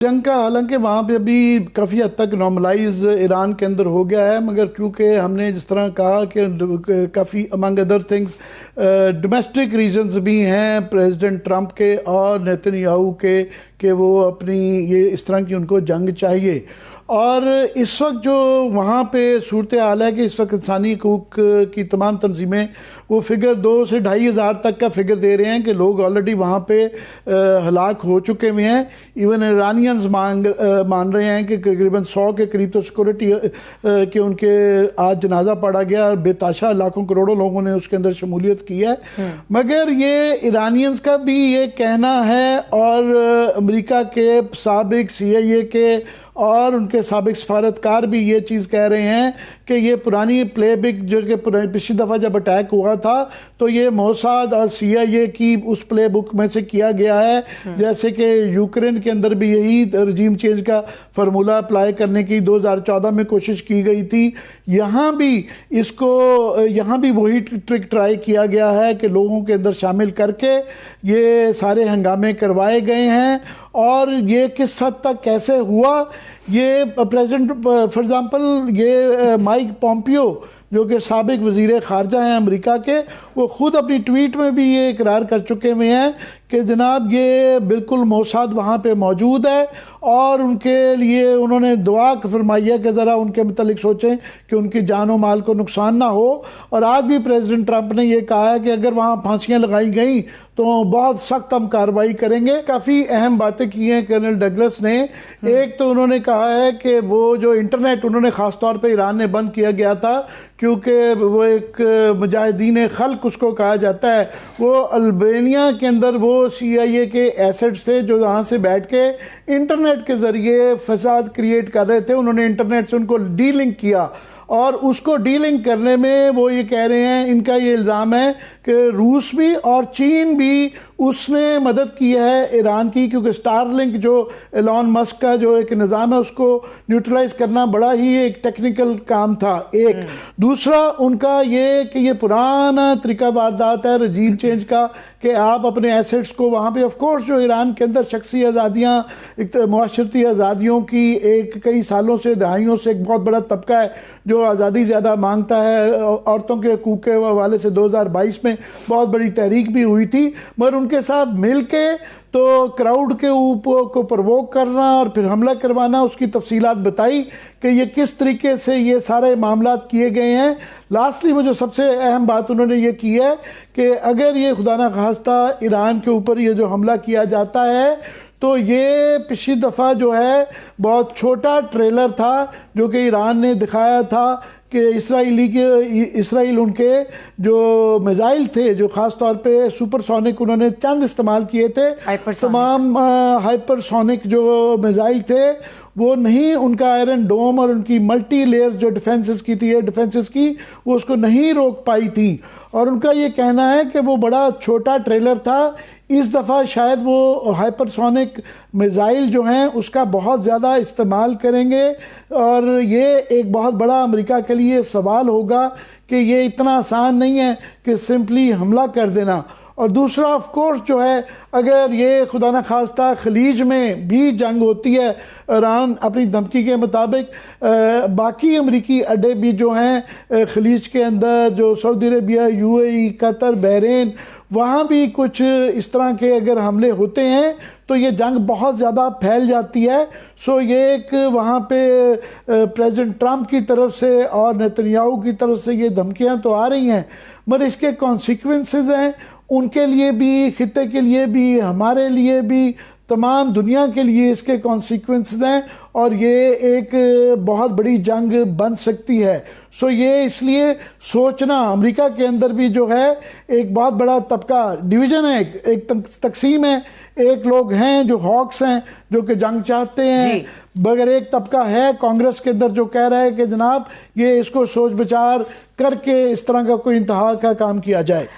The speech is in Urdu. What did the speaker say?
جنگ کا حالانکہ وہاں پہ ابھی کافی حد تک نارملائز ایران کے اندر ہو گیا ہے، مگر کیونکہ ہم نے جس طرح کہا کہ کافی among other things domestic reasons بھی ہیں پریزیڈنٹ ٹرمپ کے اور نیتن یاہو کے کہ وہ اپنی یہ اس طرح کی ان کو جنگ چاہیے۔ اور اس وقت جو وہاں پہ صورتحال ہے کہ اس وقت انسانی حقوق کی تمام تنظیمیں وہ فگر 2 سے 2,500 تک کا فگر دے رہے ہیں کہ لوگ آلریڈی وہاں پہ ہلاک ہو چکے ہوئے ہیں۔ ایون ایرانینز مان رہے ہیں کہ تقریباً 100 کے قریب تو سیکورٹی کہ ان کے آج جنازہ پڑا گیا اور بے تحاشا لاکھوں کروڑوں لوگوں نے اس کے اندر شمولیت کی ہے۔ مگر یہ ایرانینز کا بھی یہ کہنا ہے اور امریکہ کے سابق CIA کے اور ان کے سابق سفارتکار بھی یہ چیز کہہ رہے ہیں کہ یہ پرانی پلے بک جو کہ پچھلی دفعہ جب اٹیک ہوا تھا تو یہ موساد اور CIA کی اس پلے بک میں سے کیا گیا ہے، جیسے کہ یوکرین کے اندر بھی یہی رجیم چینج کا فارمولہ اپلائی کرنے کی 2014 میں کوشش کی گئی تھی۔ یہاں بھی وہی ٹرک ٹرائی کیا گیا ہے کہ لوگوں کے اندر شامل کر کے یہ سارے ہنگامے کروائے گئے ہیں۔ اور یہ کس حد تک کیسے ہوا، یہ پریزیڈنٹ فار ایگزامپل یہ مائک پومپیو جو کہ سابق وزیر خارجہ ہیں امریکہ کے، وہ خود اپنی ٹویٹ میں بھی یہ اقرار کر چکے ہوئے ہیں کہ جناب یہ بالکل موساد وہاں پہ موجود ہے اور ان کے لیے انہوں نے دعا فرمائی ہے کہ ذرا ان کے متعلق سوچیں کہ ان کی جان و مال کو نقصان نہ ہو۔ اور آج بھی پریزیڈنٹ ٹرمپ نے یہ کہا ہے کہ اگر وہاں پھانسیاں لگائی گئیں تو بہت سخت ہم کارروائی کریں گے۔ کافی اہم باتیں کی ہیں کرنل ڈگلس نے۔ ایک تو انہوں نے کہا ہے کہ وہ جو انٹرنیٹ انہوں نے خاص طور پہ ایران نے بند کیا گیا تھا کیونکہ وہ ایک مجاہدین خلق اس کو کہا جاتا ہے، وہ البینیا کے اندر وہ CIA کے ایسٹس تھے جو یہاں سے بیٹھ کے انٹرنیٹ کے ذریعے فساد کریٹ کر رہے تھے۔ انہوں نے انٹرنیٹ سے ان کو ڈی لنک کیا اور اس کو ڈی لنک کرنے میں وہ یہ کہہ رہے ہیں، ان کا یہ الزام ہے کہ روس بھی اور چین بھی اس نے مدد کی ہے ایران کی، کیونکہ سٹار لنک جو ایلون مسک کا جو ایک نظام ہے اس کو نیوٹرلائز کرنا بڑا ہی ایک ٹیکنیکل کام تھا۔ ایک دوسرا ان کا یہ کہ یہ پرانا طریقہ واردات ہے رجیم چینج کا کہ آپ اپنے ایسٹس کو وہاں پہ آف کورس جو ایران کے اندر شخصی آزادیاں معاشرتی آزادیوں کی ایک کئی سالوں سے دہائیوں سے ایک بہت بڑا طبقہ ہے جو آزادی زیادہ مانگتا ہے۔ عورتوں کے حقوق کے حوالے سے 2022 میں بہت بڑی تحریک بھی ہوئی تھی، مگر ان کے ساتھ مل کے تو کراؤڈ کے اوپر کو پرووک کرنا اور پھر حملہ کروانا، اس کی تفصیلات بتائی کہ یہ کس طریقے سے یہ سارے معاملات کیے گئے ہیں۔ لاسٹلی وہ جو سب سے اہم بات انہوں نے یہ کی ہے کہ اگر یہ خدا نخواستہ ایران کے اوپر یہ جو حملہ کیا جاتا ہے تو یہ پچھلی دفعہ جو ہے بہت چھوٹا ٹریلر تھا جو کہ ایران نے دکھایا تھا کہ اسرائیل ان کے جو میزائل تھے جو خاص طور پہ سپر سونک انہوں نے چند استعمال کیے تھے، تمام ہائپر سونک جو میزائل تھے وہ نہیں، ان کا آئرن ڈوم اور ان کی ملٹی لیئر جو ڈیفنسز کی تھی ڈیفنسز کی وہ اس کو نہیں روک پائی تھی۔ اور ان کا یہ کہنا ہے کہ وہ بڑا چھوٹا ٹریلر تھا، اس دفعہ شاید وہ ہائپر سونک میزائل جو ہیں اس کا بہت زیادہ استعمال کریں گے اور یہ ایک بہت بڑا امریکہ کے لیے سوال ہوگا کہ یہ اتنا آسان نہیں ہے کہ سمپلی حملہ کر دینا۔ اور دوسرا آف کورس جو ہے اگر یہ خدا نخواستہ خلیج میں بھی جنگ ہوتی ہے، ایران اپنی دھمکی کے مطابق باقی امریکی اڈے بھی جو ہیں خلیج کے اندر جو سعودی عربیہ، UAE، قطر، بحرین، وہاں بھی کچھ اس طرح کے اگر حملے ہوتے ہیں تو یہ جنگ بہت زیادہ پھیل جاتی ہے۔ سو یہ ایک وہاں پہ پریزیڈنٹ ٹرمپ کی طرف سے اور نیتن یاہو کی طرف سے یہ دھمکیاں تو آ رہی ہیں، مگر اس کے کانسیکوینسز ہیں ان کے لیے بھی، خطے کے لیے بھی، ہمارے لیے بھی، تمام دنیا کے لیے اس کے کانسیکوینسز ہیں اور یہ ایک بہت بڑی جنگ بن سکتی ہے۔ سو یہ اس لیے سوچنا امریکہ کے اندر بھی جو ہے ایک بہت بڑا طبقہ ڈویژن ہے، ایک تقسیم ہے، ایک لوگ ہیں جو ہاکس ہیں جو کہ جنگ چاہتے ہیں، مگر ایک طبقہ ہے کانگریس کے اندر جو کہہ رہا ہے کہ جناب یہ اس کو سوچ بچار کر کے اس طرح کا کوئی انتہا کا کام کیا جائے۔